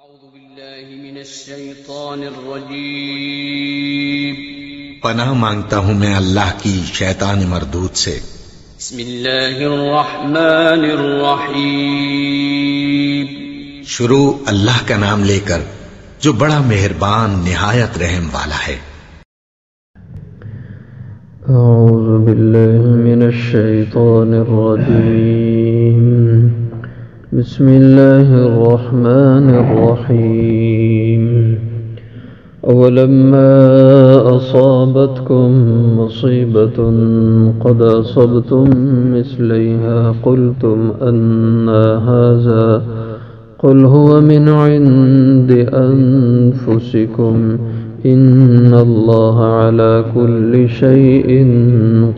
أعوذ بالله من الشيطان الرجيم پناہ مانگتا ہوں میں اللہ کی شیطان مردود سے۔ بسم الله الرحمن الرحيم شروع اللہ کا نام لے کر جو بڑا مہربان نہایت رحم والا ہے۔ أعوذ بالله من الشيطان الرجيم بسم الله الرحمن الرحيم أولما أصابتكم مصيبة قد أصبتم مثليها قلتم أن هذا قل هو من عند أنفسكم إن الله على كل شيء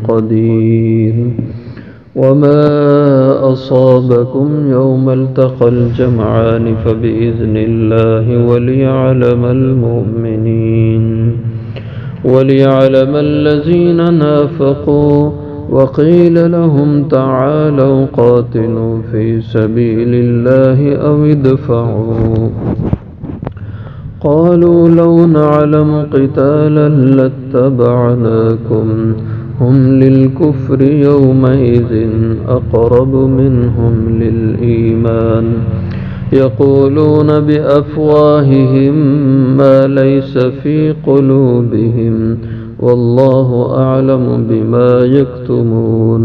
قدير وما أصابكم يوم التقى الجمعان فبإذن الله وليعلم الذين نافقوا وقيل لهم تعالوا قاتلوا في سبيل الله أو ادفعوا قالوا لو نعلم قتالا لاتبعناكم هم للكفر يومئذ أقرب منهم للإيمان يقولون بأفواههم ما ليس في قلوبهم والله أعلم بما يكتمون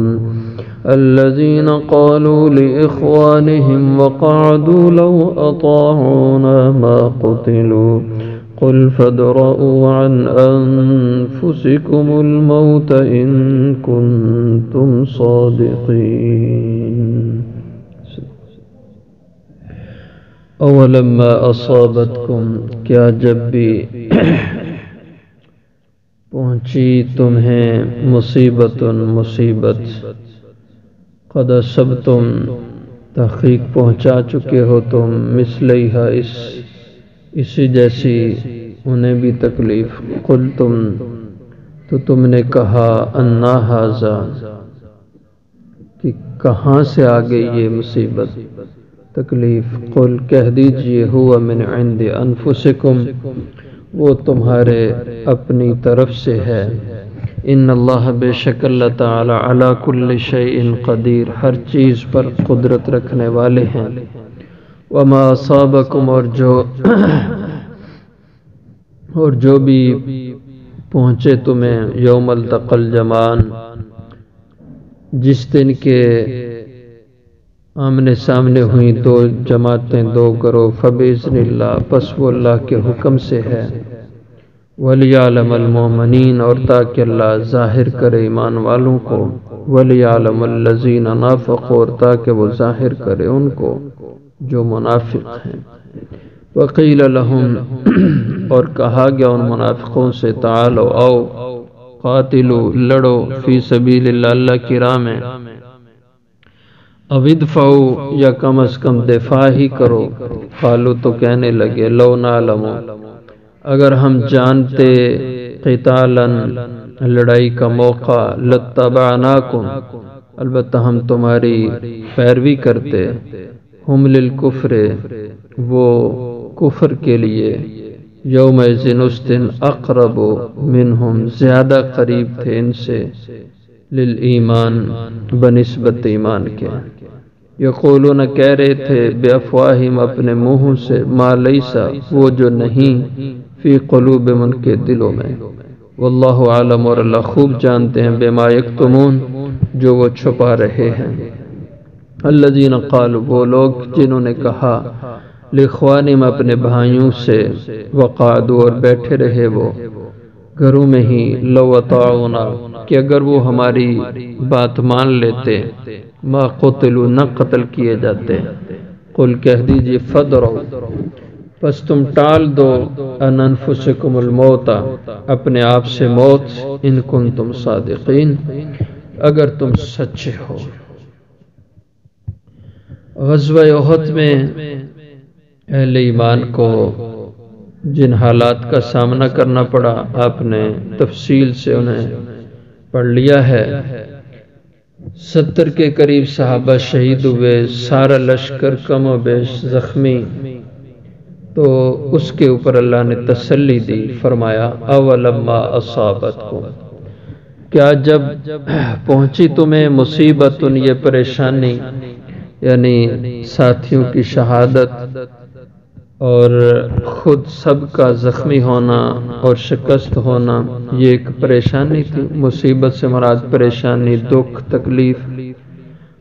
الذين قالوا لإخوانهم وقعدوا لو أطاعونا ما قتلوا قل فادرءوا عن أنفسكم الموت إن كنتم صادقين أولما أصابتكم کیا جب بھی پہنچی تمہیں مصیبت قد اصبتم تحقیق پہنچا چکے ہو تم مثلیہا اسی جیسی انہیں بھی تکلیف قلتم تو تم نے کہا انا ھذا کہ کہاں سے آ گئی یہ مصیبت تکلیف قل کہہ دیجئے ہوا من عند انفسکم وہ تمہارے اپنی طرف سے ہے ان اللہ بے شک اللہ تعالی علی کل شیء قدیر ہر چیز پر قدرت رکھنے والے ہیں وما اصابکم اور جو بھی پہنچے تمہیں یوم التقى الجمعان جس دن کے آمنے سامنے ہوئی دو جماعتیں دو گروہ فبإذن اللہ پس وہ اللہ کے حکم سے ہے وَلِيَعْلَمَ الْمُؤْمِنِينَ اور تاکہ اللہ ظاہر کرے ایمان والوں کو وَلِيَعْلَمَ الَّذِينَ نَافَقُوا اور تاکہ وہ ظاہر کرے ان کو جو منافق ہیں وَقِيلَ لَهُمْ اور کہا گیا ان منافقوں سے تعالوا آؤ قاتلوا لڑو فی سبیل اللہ اللہ کی راہ میں او ادفعوا یا کم از کم دفاع ہی کرو قالوا تو کہنے لگے لو نعلم اگر ہم جانتے قتالا لڑائی کا موقع لاتبعناکم البتہ ہم تمہاری پیروی کرتے ہم للکفر وہ کفر کے لیے یومئذ اس دن اقرب منہم زیادہ قریب تھے ان سے للایمان بنسبت ایمان کے یقولون کہہ رہے تھے بے افواہم اپنے منہوں سے ما لیسا وہ جو نہیں فی قلوبہم ان کے دلوں میں واللہ عالم اور اللہ خوب جانتے ہیں بما یکتمون جو وہ چھپا رہے ہیں الذین قالوا وہ لوگ جنہوں نے کہا لاخوانہم اپنے بھائیوں سے وقعدوا اور بیٹھے رہے وہ گھروں میں ہی لو اطاعونا کہ اگر وہ ہماری بات مان لیتے ما قتلوا نہ قتل کیے جاتے قل کہہ دیجئے فدروا پس تم ٹال دو ان انفسکم الموت اپنے آپ سے موت ان کنتم صادقین اگر تم سچے ہو غزوہ احد میں اہل ایمان کو جن حالات کا سامنا کرنا پڑا آپ نے تفصیل سے انہیں پڑھ لیا ہے 70 کے قریب صحابہ شہید ہوئے، سارا لشکر کم و بیش زخمی، تو اس کے اوپر اللہ نے تسلی دی، فرمایا اولما اصابتکم، کیا جب پہنچی تمہیں مصیبت، یہ پریشانی یعنی ساتھیوں کی شہادت اور خود سب کا زخمی ہونا اور شکست ہونا، یہ ایک پریشانی تھی۔ مصیبت سے مراد پریشانی، دکھ، تکلیف۔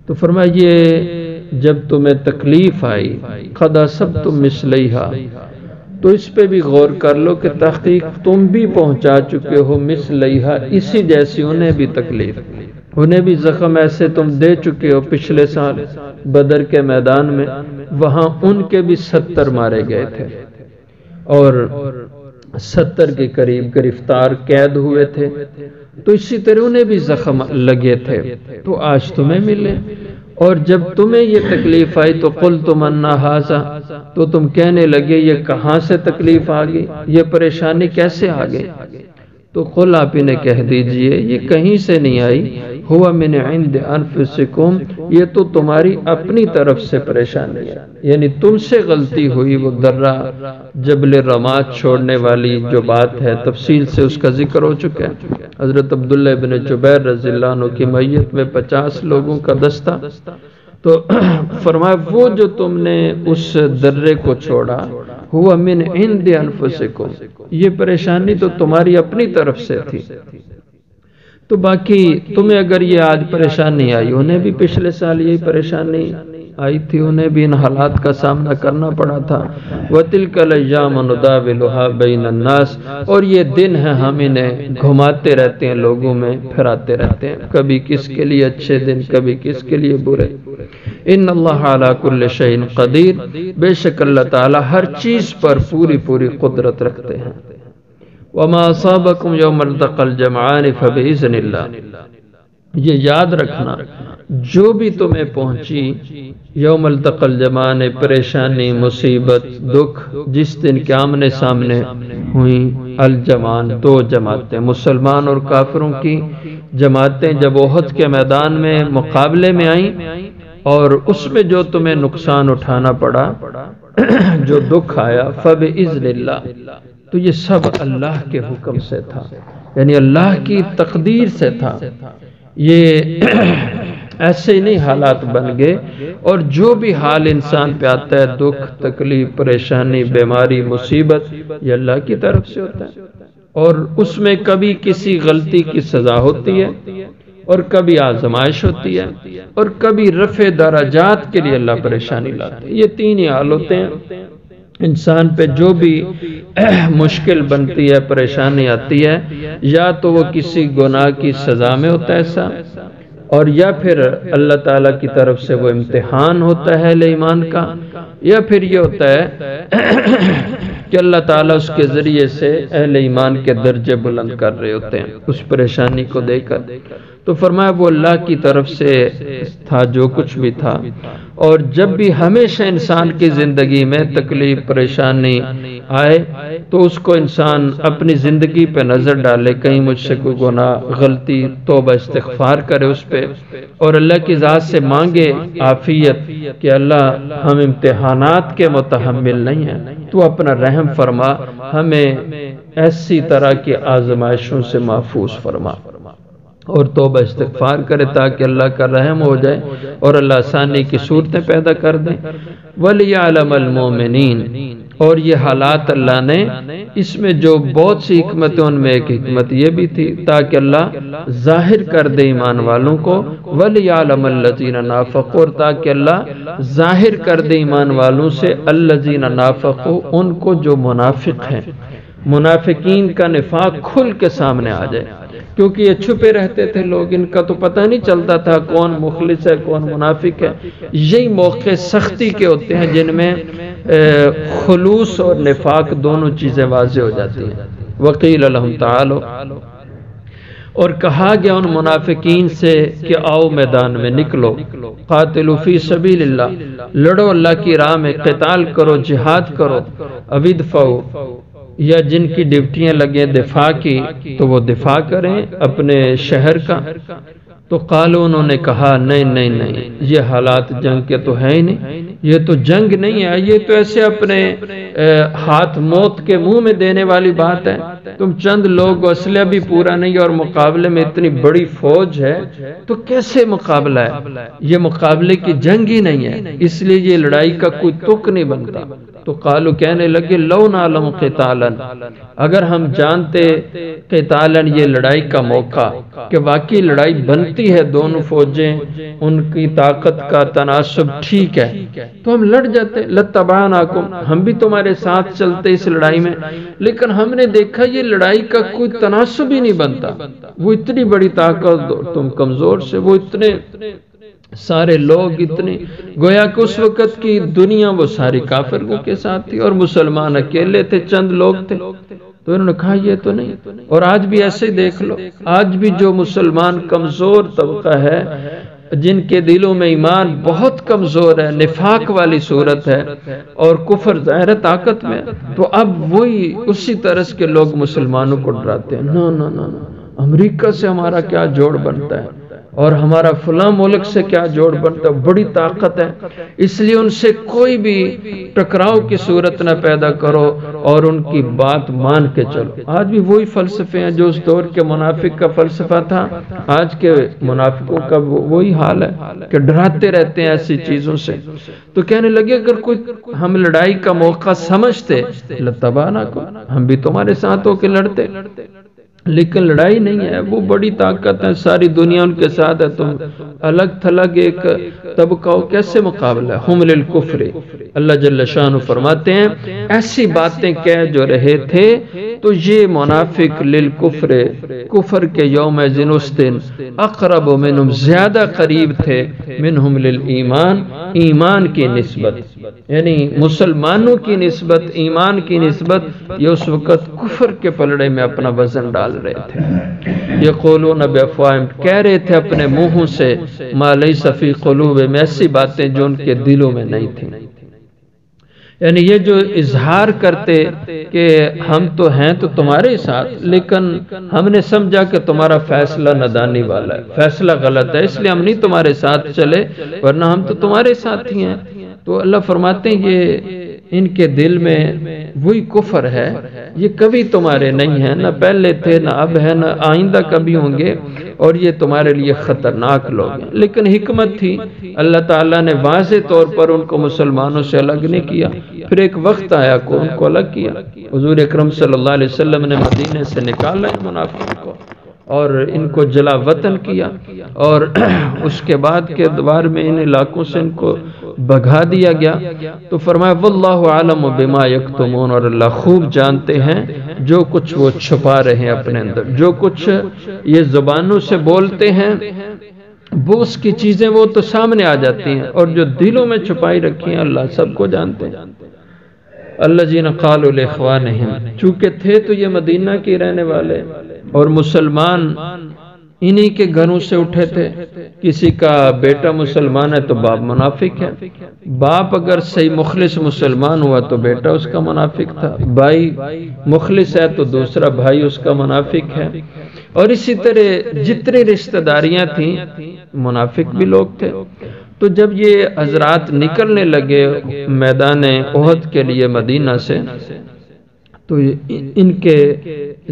تو فرمایا یہ جب تمہیں تکلیف آئی، قد اصبتم مثلیہا، تو اس پہ بھی غور کر لو کہ تحقیق تم بھی پہنچا چکے ہو مثلیہا، اسی جیسی انہیں بھی تکلیف، انہیں بھی زخم ایسے تم دے چکے ہو پچھلے سال بدر کے میدان میں، وہاں ان کے بھی 70 مارے گئے تھے اور 70 کے قریب گرفتار قید ہوئے تھے، تو اسی طرح انہیں بھی زخم لگے تھے، تو آج تمہیں ملے۔ اور جب تمہیں یہ تکلیف آئی تو قلتم انا ھذا، تو تم کہنے لگے یہ کہاں سے تکلیف آ گئی، یہ پریشانی کیسے آ گئی؟ تو قل، آپ انہیں کہہ دیجئے یہ کہیں سے نہیں آئی، ہوا من عند انفسکم، یہ تو تمہاری اپنی طرف سے پریشانی ہے، یعنی تم سے غلطی ہوئی۔ وہ درہ جبل رمات چھوڑنے والی جو بات ہے تفصیل سے اس کا ذکر ہو چکا ہے۔ حضرت عبداللہ بن جبیر رضی اللہ عنہ کی میت میں 50 لوگوں کا دستہ، تو فرمایا وہ جو تم نے اس درے کو چھوڑا، ہوا من عند انفسکم، یہ پریشانی تو تمہاری اپنی طرف سے تھی۔ تو باقی تمہیں اگر یہ آج پریشانی آئی، انہیں بھی پچھلے سال یہی پریشانی آئی تھی، انہیں بھی ان حالات کا سامنا کرنا پڑا تھا۔ وَتِلْكَ الْأَيَّامُ نُدَاوِلُهَا بَيْنَ النَّاسِ، اور یہ دن ہیں ہم انہیں گھماتے رہتے ہیں، لوگوں میں پھراتے رہتے ہیں، کبھی کس کے لیے اچھے دن، کبھی کس کے لیے برے۔ ان اللہ علی کل شیء قدیر، بے شک اللہ تعالی ہر چیز پر پوری قدرت رکھتے ہیں۔ وما اصابکم یوم التقى الجمعان فباذن اللہ، یہ یاد رکھنا جو بھی تمہیں پہنچی یوم التقى الجمعان، پریشانی، مصیبت، دکھ، جس دن کے آمنے سامنے ہوئیں الجمعان، 2 جماعتیں، مسلمان اور کافروں کی جماعتیں جب احد کے میدان میں مقابلے میں آئیں، اور اس میں جو تمہیں نقصان اٹھانا پڑا، جو دکھ آیا، فباذن اللہ، تو یہ سب اللہ کے حکم سے تھا، یعنی اللہ کی تقدیر سے تھا۔ یہ ایسے نہیں حالات بن گئے، اور جو بھی حال انسان پہ آتا ہے، دکھ، تکلیف، پریشانی، بیماری، مصیبت، یہ اللہ کی طرف سے ہوتا ہے، اور اس میں کبھی کسی غلطی کی سزا ہوتی ہے، اور کبھی آزمائش ہوتی ہے، اور کبھی رفع درجات کے لیے اللہ پریشانی لاتے ہیں۔ یہ 3 ہی حال ہوتے ہیں، انسان پہ جو بھی مشکل بنتی ہے، پریشانی آتی ہے، یا تو وہ کسی گناہ کی سزا میں ہوتا ہے ایسا، اور یا پھر اللہ تعالیٰ کی طرف سے وہ امتحان ہوتا ہے اہل ایمان کا، یا پھر یہ ہوتا ہے کہ اللہ تعالیٰ اس کے ذریعے سے اہل ایمان کے درجے بلند کر رہے ہوتے ہیں اس پریشانی کو دے کر۔ تو فرمایا وہ اللہ کی طرف سے تھا جو کچھ بھی تھا، اور جب بھی ہمیشہ انسان کی زندگی میں تکلیف، پریشانی آئے تو اس کو انسان اپنی زندگی پہ نظر ڈالے، کہیں مجھ سے کوئی گناہ، غلطی، توبہ استغفار کرے اس پہ، اور اللہ کی ذات سے مانگے عافیت کہ اللہ ہم امتحانات کے متحمل نہیں ہیں، تو اپنا رحم فرما، ہمیں ایسی طرح کی آزمائشوں سے محفوظ فرما، اور توبہ استغفار کرے تاکہ اللہ کا رحم ہو جائے اور اللہ آسانی کی صورتیں پیدا کر دیں۔ وَلِيَعْلَمَ الْمُؤْمِنِينَ، اور یہ حالات اللہ نے، اس میں جو بہت سی حکمتیں، ان میں ایک حکمت یہ بھی تھی تاکہ اللہ ظاہر کر دے ایمان والوں کو، وَلِيَعْلَمَ الَّذِينَ نَافَقُوا، اور تاکہ اللہ ظاہر کر دے ایمان والوں سے الَّذِينَ نَافَقُوا، ان کو جو منافق ہیں، منافقین کا نفاق کھل کے سامنے آ جائے، کیونکہ یہ چھپے رہتے تھے لوگ، ان کا تو پتہ نہیں چلتا تھا کون مخلص ہے کون منافق ہے۔ یہی موقع سختی کے ہوتے ہیں جن میں خلوص اور نفاق دونوں چیزیں واضح ہو جاتی ہیں۔ وقیل لہم تعالوا، اور کہا گیا ان منافقین سے کہ آؤ میدان میں نکلو، قاتلوا فی سبیل اللہ، لڑو اللہ کی راہ میں، قتال کرو، جہاد کرو، ادفعوا، یا جن کی ڈیوٹیاں لگیں دفاع کی تو وہ دفاع کریں اپنے شہر کا۔ تو قالوا، انہوں نے کہا نہیں نہیں نہیں، یہ حالات جنگ کے تو ہے ہی نہیں، یہ تو جنگ نہیں ہے، یہ تو ایسے اپنے ہاتھ موت کے منہ میں دینے والی بات ہے۔ تم چند لوگ، اسلحہ بھی پورا نہیں اور مقابلے میں اتنی بڑی فوج ہے، تو کیسے مقابلہ ہے؟ یہ مقابلے کی جنگ ہی نہیں ہے، اس لیے یہ لڑائی کا کوئی تک نہیں بنتا۔ تو قالو کہنے لگے لو نعلم قتالا، اگر ہم جانتے قتالا یہ لڑائی کا موقع کہ واقعی لڑائی بنتی ہے، دونوں فوجیں ان کی طاقت کا تناسب ٹھیک ہے، تو ہم لڑ جاتے، لتبعناکم، ہم بھی تمہارے ساتھ چلتے اس لڑائی میں، لیکن ہم نے دیکھا یہ لڑائی کا کوئی تناسب ہی نہیں بنتا، وہ اتنی بڑی طاقت، تم کمزور سے، وہ اتنے سارے لوگ، اتنے گویا کہ اس وقت کی دنیا وہ ساری کافروں کے ساتھ تھی اور مسلمان اکیلے تھے، چند لوگ تھے۔ تو انہوں نے کہا یہ تو نہیں، اور آج بھی ایسے دیکھ لو، آج بھی جو مسلمان کمزور طبقہ ہے، جن کے دلوں میں ایمان بہت کمزور ہے، نفاق والی صورت ہے اور کفر ظاہر طاقت میں، تو اب وہی اسی طرح کے لوگ مسلمانوں کو ڈراتے ہیں، نا نا نا امریکہ سے ہمارا کیا جوڑ بنتا ہے اور ہمارا فلاں ملک سے کیا جوڑ بنتا ہے، بڑی طاقت ہے، اس لیے ان سے کوئی بھی ٹکراؤ کی صورت نہ پیدا کرو اور ان کی بات مان کے چلو۔ آج بھی وہی فلسفے ہیں جو اس دور کے منافق کا فلسفہ تھا، آج کے منافقوں کا وہی حال ہے کہ ڈراتے رہتے ہیں ایسی چیزوں سے۔ تو کہنے لگے اگر کوئی ہم لڑائی کا موقع سمجھتے لتبعناکم، ہم بھی تمہارے ساتھ ہو کے لڑتے، لیکن لڑائی نہیں ہے، وہ بڑی طاقت ہے، ساری دنیا ان کے ساتھ ہے، تم الگ تھلگ ایک طبقہ ہو، کیسے مقابلہ ہے؟ ہم للکفر، اللہ جل شانہ فرماتے ہیں ایسی باتیں کہہ جو رہے تھے تو یہ منافق للکفر، کفر کے یوم ذن اس دن، اقرب منہم زیادہ قریب تھے، منہم للایمان، ایمان کی نسبت، یعنی مسلمانوں کی نسبت، ایمان کی نسبت، یہ اس وقت کفر کے پلڑے میں اپنا وزن ڈال رہے تھے۔ یقولون بافواہہم، کہہ رہے تھے اپنے منہوں سے، ما لیس فی قلوبہم، ایسی باتیں جو ان کے دلوں میں نہیں تھیں، یعنی یہ جو اظہار کرتے کہ ہم تو ہیں تو تمہارے ساتھ، لیکن ہم نے سمجھا کہ تمہارا فیصلہ نادانی والا ہے، فیصلہ غلط ہے، اس لیے ہم نہیں تمہارے ساتھ چلے، ورنہ ہم تو تمہارے ساتھ ہی ہیں۔ تو اللہ فرماتے ہیں یہ ان کے دل میں وہی کفر ہے، یہ کبھی تمہارے نہیں ہیں، نہ پہلے تھے، نہ اب ہے، نہ آئندہ کبھی ہوں گے، اور یہ تمہارے لیے خطرناک لوگ ہیں۔ لیکن حکمت تھی، اللہ تعالیٰ نے واضح طور پر ان کو مسلمانوں سے الگ نہیں کیا، پھر ایک وقت آیا کہ ان کو الگ کیا۔ حضور اکرم صلی اللہ علیہ وسلم نے مدینے سے نکالا ان منافقوں کو اور ان کو جلا وطن کیا، اور اس کے بعد کے دوار میں ان علاقوں سے ان کو بھگا دیا گیا۔ تو فرمایا واللہ عالم بما یکتمون، اور اللہ خوب جانتے ہیں جو کچھ وہ چھپا رہے ہیں اپنے اندر، جو کچھ یہ زبانوں سے بولتے ہیں وہ اس کی چیزیں وہ تو سامنے آ جاتی ہیں، اور جو دلوں میں چھپائی رکھی ہیں اللہ سب کو جانتے ہیں۔ الذین قالوا لاخوانہم، چونکہ تھے تو یہ مدینہ کے رہنے والے اور مسلمان انہی کے گھروں سے اٹھے تھے، کسی کا بیٹا مسلمان ہے تو باپ منافق ہے، باپ اگر صحیح مخلص مسلمان ہوا تو بیٹا اس کا منافق تھا، بھائی مخلص ہے تو دوسرا بھائی اس کا منافق ہے، اور اسی طرح جتنی رشتہ داریاں تھیں منافق بھی لوگ تھے۔ تو جب یہ حضرات نکلنے لگے میدان احد کے لیے مدینہ سے، تو ان کے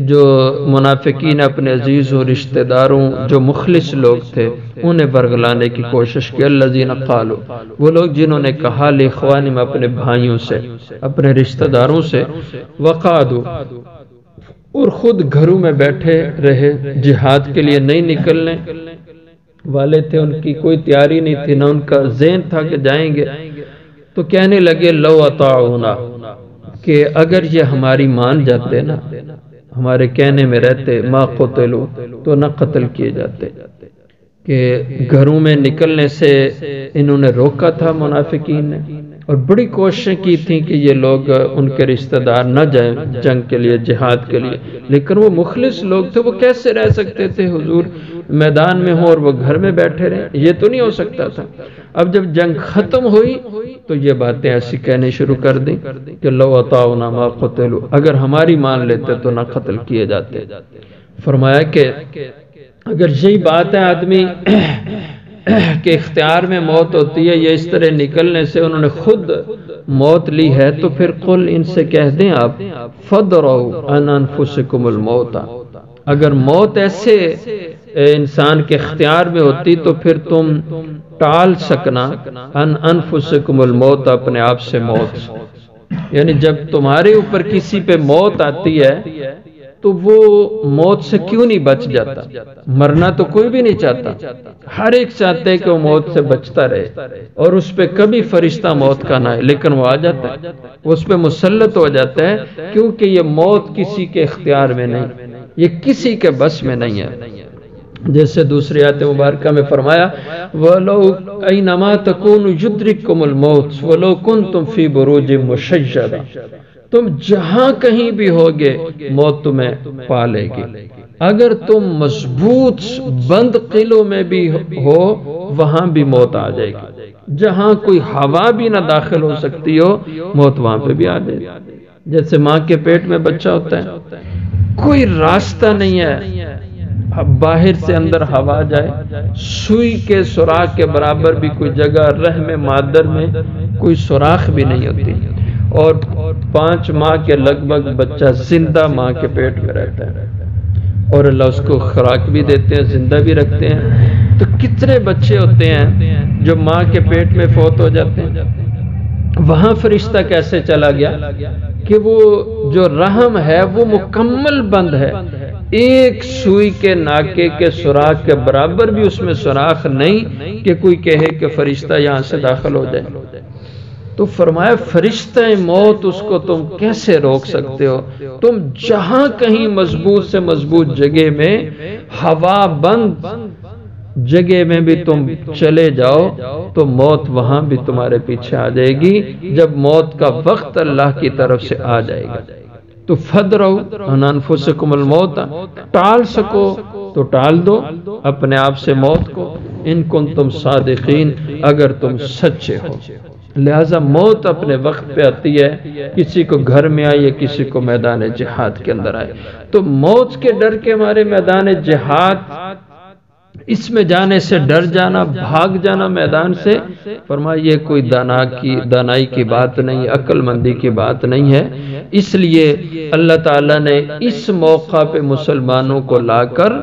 جو منافقین اپنے عزیز و رشتہ داروں جو مخلص لوگ تھے انہیں برگلانے کی کوشش کی۔ الذین قالوا، وہ لوگ جنہوں نے کہا لاخوانہم، اپنے بھائیوں سے، اپنے رشتہ داروں سے، وقعدوا، اور خود گھروں میں بیٹھے رہے، جہاد کے لیے نہیں نکلنے والے تھے، ان کی کوئی تیاری نہیں تھی، نہ ان کا ذہن تھا کہ جائیں گے، تو کہنے لگے لو اطاعونا، کہ اگر یہ ہماری مان جاتے نا، ہمارے کہنے میں رہتے، ما قتلوا، تو نہ قتل کیے جاتے۔ کہ گھروں میں نکلنے سے انہوں نے روکا تھا منافقین نے، اور بڑی کوششیں کی تھیں کہ یہ لوگ ان کے رشتہ دار نہ جائیں جنگ کے لیے، جہاد کے لیے، لیکن وہ مخلص لوگ تھے، وہ کیسے رہ سکتے تھے حضور میدان میں ہوں اور وہ گھر میں بیٹھے رہیں، یہ تو نہیں ہو سکتا تھا۔ اب جب جنگ ختم ہوئی تو یہ باتیں ایسی کہنے شروع کر دیں کہ لو اطاعونا ما قتلوا، اگر ہماری مان لیتے تو نہ قتل کیے جاتے۔ فرمایا کہ اگر یہی بات ہے آدمی کہ اختیار میں موت ہوتی ہے یا اس طرح نکلنے سے انہوں نے خود موت لی ہے، تو پھر قل ان سے کہہ دیں آپ فَدْرَوْا عَنْ أَنفُسِكُمُ الْمَوْتَ، اگر موت ایسے انسان کے اختیار میں ہوتی تو پھر تم ٹال سکنا عَنْ أَنفُسِكُمُ الْمَوْتَ، اپنے آپ سے موت، یعنی جب تمہارے اوپر کسی پہ موت آتی ہے تو وہ موت سے کیوں نہیں بچ جاتا؟ مرنا تو کوئی بھی نہیں چاہتا، ہر ایک چاہتے ہے کہ وہ موت سے بچتا رہے اور اس پہ کبھی فرشتہ موت کا نہ ہے، لیکن وہ آ جاتا ہے، وہ اس پہ مسلط ہو جاتا ہے، کیونکہ یہ موت کسی کے اختیار میں نہیں، یہ کسی کے بس میں نہیں ہے۔ جیسے دوسری آیت مبارکہ میں فرمایا وَلَوْ أَيْنَمَا تَكُونُ يُدْرِكْكُمُ الْمَوْتُ وَلَوْ كُنْتُمْ فِي بُرُوجٍ مُشَيَّدَةٍ، تم جہاں کہیں بھی ہوگے موت تمہیں پا لے گی، اگر تم مضبوط بند قلعوں میں بھی ہو وہاں بھی موت آ جائے گی، جہاں کوئی ہوا بھی نہ داخل ہو سکتی ہو موت وہاں پہ بھی آ جائے گی۔ جیسے ماں کے پیٹ میں بچہ ہوتا ہے، کوئی راستہ نہیں ہے باہر سے اندر ہوا جائے، سوئی کے سوراخ کے برابر بھی کوئی جگہ رحم مادر میں کوئی سوراخ بھی نہیں ہوتی، اور 5 ماہ کے لگ بھگ بچہ زندہ ماں کے پیٹ میں رہتا ہے، اور اللہ اس کو خوراک بھی دیتے ہیں، زندہ بھی رکھتے ہیں۔ تو کتنے بچے ہوتے ہیں جو ماں کے پیٹ میں فوت ہو جاتے ہیں؟ وہاں فرشتہ کیسے چلا گیا کہ وہ جو رحم ہے وہ مکمل بند ہے، ایک سوئی کے ناکے کے سوراخ کے برابر بھی اس میں سوراخ نہیں کہ کوئی کہے کہ فرشتہ یہاں سے داخل ہو جائے۔ تو فرمایا فرشتہ موت اس کو تم کیسے روک سکتے ہو؟ تم جہاں کہیں مضبوط سے مضبوط جگہ میں، ہوا بند جگہ میں بھی تم چلے جاؤ تو موت وہاں بھی تمہارے پیچھے آ جائے گی، جب موت کا وقت اللہ کی طرف سے آ جائے گا۔ تو فَدْرَوْا عَنْ أَنفُسِكُمُ الْمَوْتَ، ٹال سکو تو ٹال دو اپنے آپ سے موت کو، ان کنتم صادقین، اگر تم سچے ہو۔ لہذا موت اپنے وقت پہ آتی ہے، کسی کو گھر میں آئے یا کسی کو میدان جہاد کے اندر آئے، تو موت کے ڈر کے ہمارے میدان جہاد اس میں جانے سے ڈر جانا، بھاگ جانا میدان سے، فرمایا یہ کوئی دانائی کی بات نہیں، عقل مندی کی بات نہیں ہے۔ اس لیے اللہ تعالیٰ نے اس موقع پہ مسلمانوں کو لا کر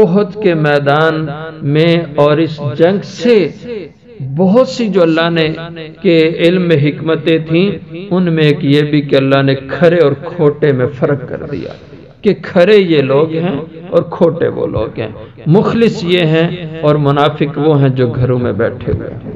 احد کے میدان میں اور اس جنگ سے بہت سی جو اللہ نے کہ علم میں حکمتیں تھیں، ان میں ایک یہ بھی کہ اللہ نے کھرے اور کھوٹے میں فرق کر دیا کہ کھرے یہ لوگ ہیں اور کھوٹے وہ لوگ ہیں، مخلص یہ ہیں اور منافق وہ ہیں جو گھروں میں بیٹھے ہوئے ہیں۔